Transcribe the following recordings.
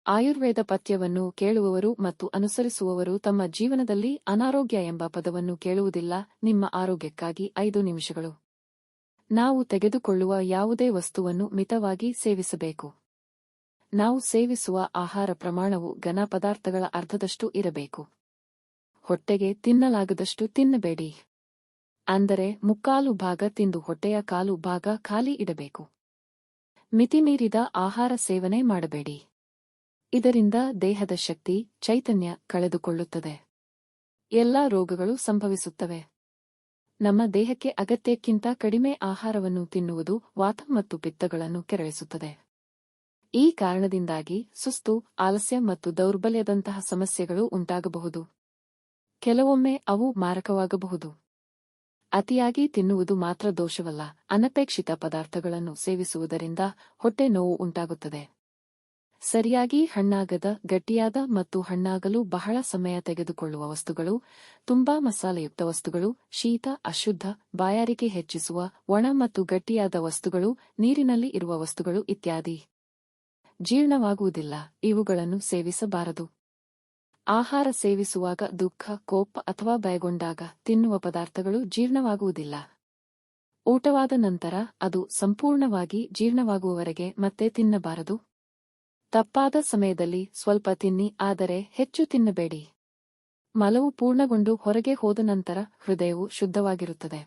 ಆಯುರ್ವೇದ ಪಥ್ಯವನ್ನು ಕೇಳುವವರು ಮತ್ತು ಅನುಸರಿಸುವವರು ತಮ್ಮ ಜೀವನದಲ್ಲಿ ಅನಾರೋಗ್ಯ ಎಂಬ ಪದವನ್ನು ಕೇಳುವುದಿಲ್ಲ. ನಿಮ್ಮ ಆರೋಗ್ಯಕ್ಕಾಗಿ 5 ನಿಮಿಷಗಳು. ನಾವು ತೆಗೆದುಕೊಳ್ಳುವ ಯಾವುದೇ ವಸ್ತುವನ್ನು ಮಿತವಾಗಿ ಸೇವಿಸಬೇಕು. ನಾವು ಸೇವಿಸುವ ಆಹಾರ ಪ್ರಮಾಣವು ಘನ ಪದಾರ್ಥಗಳ ಅರ್ಧದಷ್ಟು ಇರಬೇಕು. ಹೊಟ್ಟೆಗೆ ತಿನ್ನಲಾಗದಷ್ಟು ತಿನ್ನಬೇಡಿ. ಅಂದರೆ 3/4 ಭಾಗ ತಿಂದು ಹೊಟ್ಟೆಯ 1/4 ಭಾಗ ಖಾಲಿ ಇಡಬೇಕು. ಮಿತಿಮೀರಿದ ಆಹಾರ ಸೇವನೆ ಮಾಡಬೇಡಿ. ಇದರಿಂದ ದೇಹದ ಶಕ್ತಿ, ಚೈತನ್ಯ ಕಳೆದುಕೊಳ್ಳುತ್ತದೆ. ಎಲ್ಲಾ ರೋಗಗಳು ಸಂಭವಿಸುತ್ತವೆ. ನಮ್ಮ ದೇಹಕ್ಕೆ ಅಗತ್ಯಕ್ಕಿಂತ ಕಡಿಮೆ ಆಹಾರವನ್ನು ತಿನ್ನುವುದು ವಾತ ಮತ್ತು ಪಿತ್ತಗಳನ್ನು ಕೆರಳಿಸುತ್ತದೆ. ಈ ಕಾರಣದಿಂದಾಗಿ ಸುಸ್ತು, ಆಲಸ್ಯ ಮತ್ತು ದೌರ್ಬಲ್ಯದಂತಹ ಸಮಸ್ಯೆಗಳು ಉಂಟಾಗಬಹುದು. ಕೆಲವೊಮ್ಮೆ ಅವು ಮಾರಕವಾಗಬಹುದು. ಅತಿಯಾಗಿ ತಿನ್ನುವುದು ಮಾತ್ರ ದೋಷವಲ್ಲ, ಅನಪೇಕ್ಷಿತ ಪದಾರ್ಥಗಳನ್ನು ಸೇವಿಸುವುದರಿಂದ ಹೊಟ್ಟೆ ನೋವು ಉಂಟಾಗುತ್ತದೆ. ಸರಿಯಾಗಿ ಹಣ್ಣಾಗದ, ಗಟ್ಟಿಯಾದ ಮತ್ತು ಹಣ್ಣಾಗಲು ಬಹಳ ಸಮಯ ತೆಗೆದುಕೊಳ್ಳುವ ವಸ್ತುಗಳು, ತುಂಬಾ ಮಸಾಲೆಯುಕ್ತ ವಸ್ತುಗಳು, ಶೀತ, ಅಶುದ್ಧ, ಬಾಯಾರಿಕೆ ಹೆಚ್ಚಿಸುವ, ಒಣ ಮತ್ತು ಗಟ್ಟಿಯಾದ ವಸ್ತುಗಳು, ನೀರಿನಲ್ಲಿ ಇರುವ ವಸ್ತುಗಳು ಇತ್ಯಾದಿ. ಜೀರ್ಣವಾಗುವುದಿಲ್ಲ. ಇವುಗಳನ್ನು ಸೇವಿಸಬಾರದು. ಆಹಾರ ಸೇವಿಸುವಾಗ ದುಃಖ, ಕೋಪ ಅಥವಾ ಭಯಗೊಂಡಾಗ ತಿನ್ನುವ ಪದಾರ್ಥಗಳು ಜೀರ್ಣವಾಗುವುದಿಲ್ಲ. ಊಟವಾದ ನಂತರ ಅದು ಸಂಪೂರ್ಣವಾಗಿ ಜೀರ್ಣವಾಗುವವರೆಗೆ ಮತ್ತೆ ತಿನ್ನಬಾರದು. ತಪ್ಪಾದ ಸಮಯದಲ್ಲಿ ಸ್ವಲ್ಪ ತಿನ್ನಿ, ಆದರೆ ಹೆಚ್ಚು ತಿನ್ನಬೇಡಿ. ಮಲವು ಪೂರ್ಣಗೊಂಡು ಹೊರಗೆ ಹೋದ ನಂತರ ಹೃದಯವು ಶುದ್ಧವಾಗಿರುತ್ತದೆ.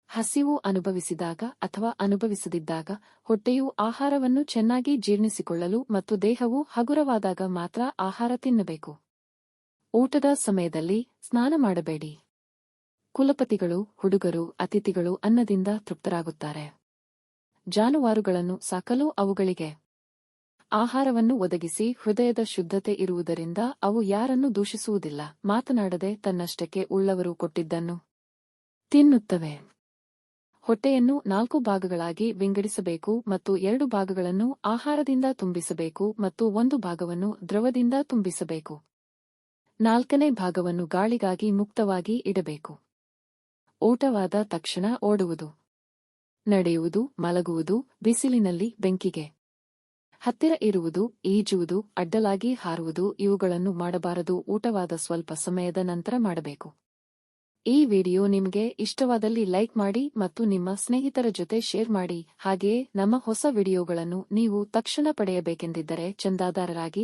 ಹಸಿವು ಅನುಭವಿಸಿದಾಗ ಅಥವಾ ಅನುಭವಿಸದಿದ್ದಾಗ ಹೊಟ್ಟೆಯು ಆಹಾರವನ್ನು ಚೆನ್ನಾಗಿ ಜೀರ್ಣಿಸಿಕೊಳ್ಳಲು ಮತ್ತು ದೇಹವು ಹಗುರವಾದಾಗ ಮಾತ್ರ ಆಹಾರ ತಿನ್ನಬೇಕು. ಊಟದ ಸಮಯದಲ್ಲಿ ಸ್ನಾನ ಮಾಡಬೇಡಿ. ಕುಲಪತಿಗಳು, ಹುಡುಗರು, ಅತಿಥಿಗಳು ಅನ್ನದಿಂದ ತೃಪ್ತರಾಗುತ್ತಾರೆ. ಜಾನುವಾರುಗಳನ್ನು ಸಾಕಲು ಅವುಗಳಿಗೆ ಆಹಾರವನ್ನು ಒದಗಿಸಿ ಹೃದಯದ ಶುದ್ಧತೆ ಇರುವುದರಿಂದ ಅವು ಯಾರನ್ನೂ ದೂಷಿಸುವುದಿಲ್ಲ. ಮಾತನಾಡದೆ ತನ್ನಷ್ಟಕ್ಕೆ ಉಳ್ಳವರು ಕೊಟ್ಟಿದ್ದನ್ನು ತಿನ್ನುತ್ತವೆ. ಹೊಟ್ಟೆಯನ್ನು 4 ಭಾಗಗಳಾಗಿ ವಿಂಗಡಿಸಬೇಕು ಮತ್ತು 2 ಭಾಗಗಳನ್ನು ಆಹಾರದಿಂದ ತುಂಬಿಸಬೇಕು ಮತ್ತು 1 ಭಾಗವನ್ನು ದ್ರವದಿಂದ ತುಂಬಿಸಬೇಕು. 4ನೇ ಭಾಗವನ್ನು ಗಾಳಿಗಾಗಿ ಮುಕ್ತವಾಗಿ ಇಡಬೇಕು. ಊಟವಾದ ತಕ್ಷಣ ಓಡುವುದು, ನಡೆಯುವುದು, ಮಲಗುವುದು, ಬಿಸಿಲಿನಲ್ಲಿ ಬೆಂಕಿಗೆ ಹತ್ತಿರ ಇರುವುದು, ಈಜುವುದು, ಅಡ್ಡಲಾಗಿ ಹಾರುವುದು ಇವುಗಳನ್ನು ಮಾಡಬಾರದು. ಊಟವಾದ ಸ್ವಲ್ಪ ಸಮಯದ ನಂತರ ಮಾಡಬೇಕು. ಈ ವಿಡಿಯೋ ನಿಮಗೆ ಇಷ್ಟವಾದಲ್ಲಿ ಲೈಕ್ ಮಾಡಿ ಮತ್ತು ನಿಮ್ಮ ಸ್ನೇಹಿತರ ಜೊತೆ ಶೇರ್ ಮಾಡಿ. ಹಾಗೆಯೇ ನಮ್ಮ ಹೊಸ ವಿಡಿಯೋಗಳನ್ನು ನೀವು ತಕ್ಷಣ ಪಡೆಯಬೇಕೆಂದಿದ್ದರೆ ಚಂದಾದಾರರಾಗಿ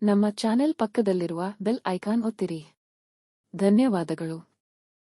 ನಮ್ಮ ಚಾನೆಲ್ ಪಕ್ಕದಲ್ಲಿರುವ ಬೆಲ್ ಐಕಾನ್ ಒತ್ತಿರಿ. ಧನ್ಯವಾದಗಳು.